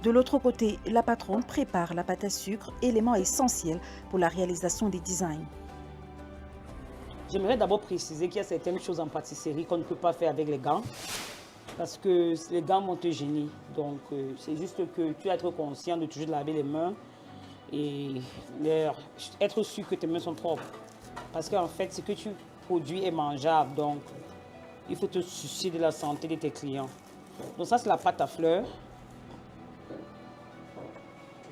De l'autre côté, la patronne prépare la pâte à sucre, élément essentiel pour la réalisation des designs. J'aimerais d'abord préciser qu'il y a certaines choses en pâtisserie qu'on ne peut pas faire avec les gants parce que les gants vont te gêner. Donc, c'est juste que tu dois être conscient de toujours laver les mains et être sûr que tes mains sont propres. Parce qu'en fait, ce que tu produis est mangeable. Donc, il faut te soucier de la santé de tes clients. Donc, ça, c'est la pâte à fleurs.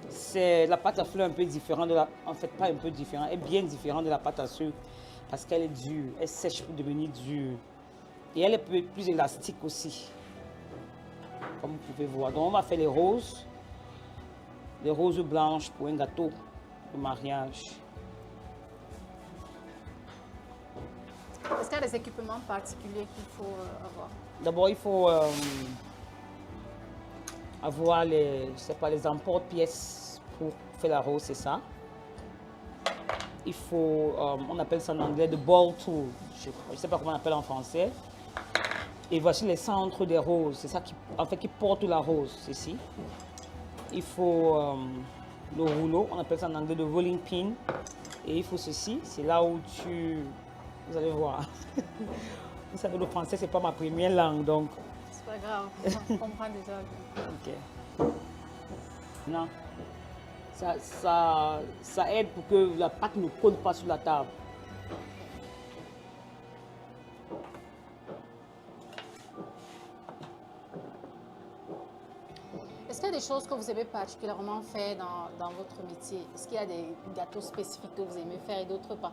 C'est la pâte à fleurs un peu différente de la... En fait, pas un peu différente, elle est bien différente de la pâte à sucre parce qu'elle est dure, elle sèche pour devenir dure. Et elle est plus élastique aussi, comme vous pouvez voir. Donc, on va faire les roses blanches pour un gâteau de mariage. Est-ce qu'il y a des équipements particuliers qu'il faut avoir? D'abord, il faut avoir les, je sais pas, les emporte-pièces pour faire la rose, c'est ça. Il faut, on appelle ça en anglais de ball tool. Je ne sais pas comment on appelle en français. Et voici les centres des roses. C'est ça qui, en fait, qui porte la rose, ceci. Il faut le rouleau, on appelle ça en anglais de rolling pin. Et il faut ceci, c'est là où vous allez voir. Vous savez, le français, c'est pas ma première langue, donc. C'est pas grave, on comprend déjà. Ok. Non. Ça aide pour que la pâte ne colle pas sur la table. Est-ce qu'il y a des choses que vous aimez particulièrement faire dans votre métier? Est-ce qu'il y a des gâteaux spécifiques que vous aimez faire et d'autres pas?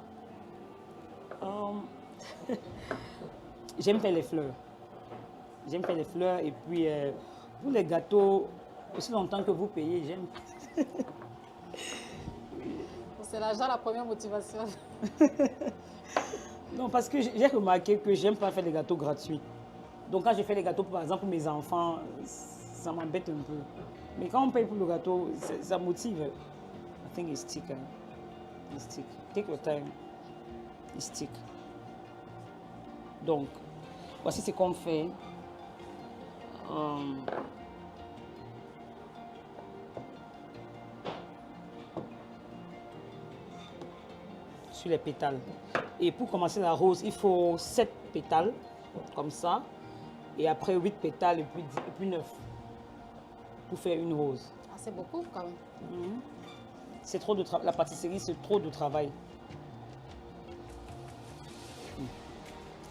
J'aime faire les fleurs. J'aime faire les fleurs et puis pour les gâteaux, aussi longtemps que vous payez, j'aime. C'est l'argent la première motivation. Non, parce que j'ai remarqué que j'aime pas faire des gâteaux gratuits. Donc quand je fais les gâteaux, par exemple, pour mes enfants, ça m'embête un peu. Mais quand on paye pour le gâteau, ça motive. I think it's stick. It's stick. Take your time. It's stick. Donc, voici ce qu'on fait. Sur les pétales. Et pour commencer la rose, il faut 7 pétales, comme ça. Et après 8 pétales et puis 9 pour faire une rose. Ah, c'est beaucoup quand même. C'est trop de travail. La pâtisserie, c'est trop de travail.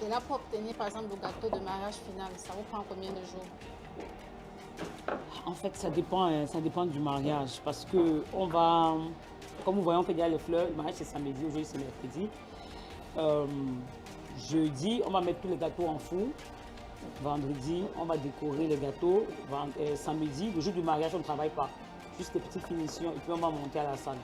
Et là, pour obtenir par exemple le gâteau de mariage final, ça vous prend combien de jours? En fait, ça dépend du mariage. Parce que on va, comme vous voyez, on fait déjà les fleurs. Le mariage, c'est samedi, aujourd'hui, c'est mercredi. Jeudi, on va mettre tous les gâteaux en four. Vendredi, on va décorer les gâteaux. Samedi, le jour du mariage, on ne travaille pas. Juste les petites finitions et puis on va monter à la salle.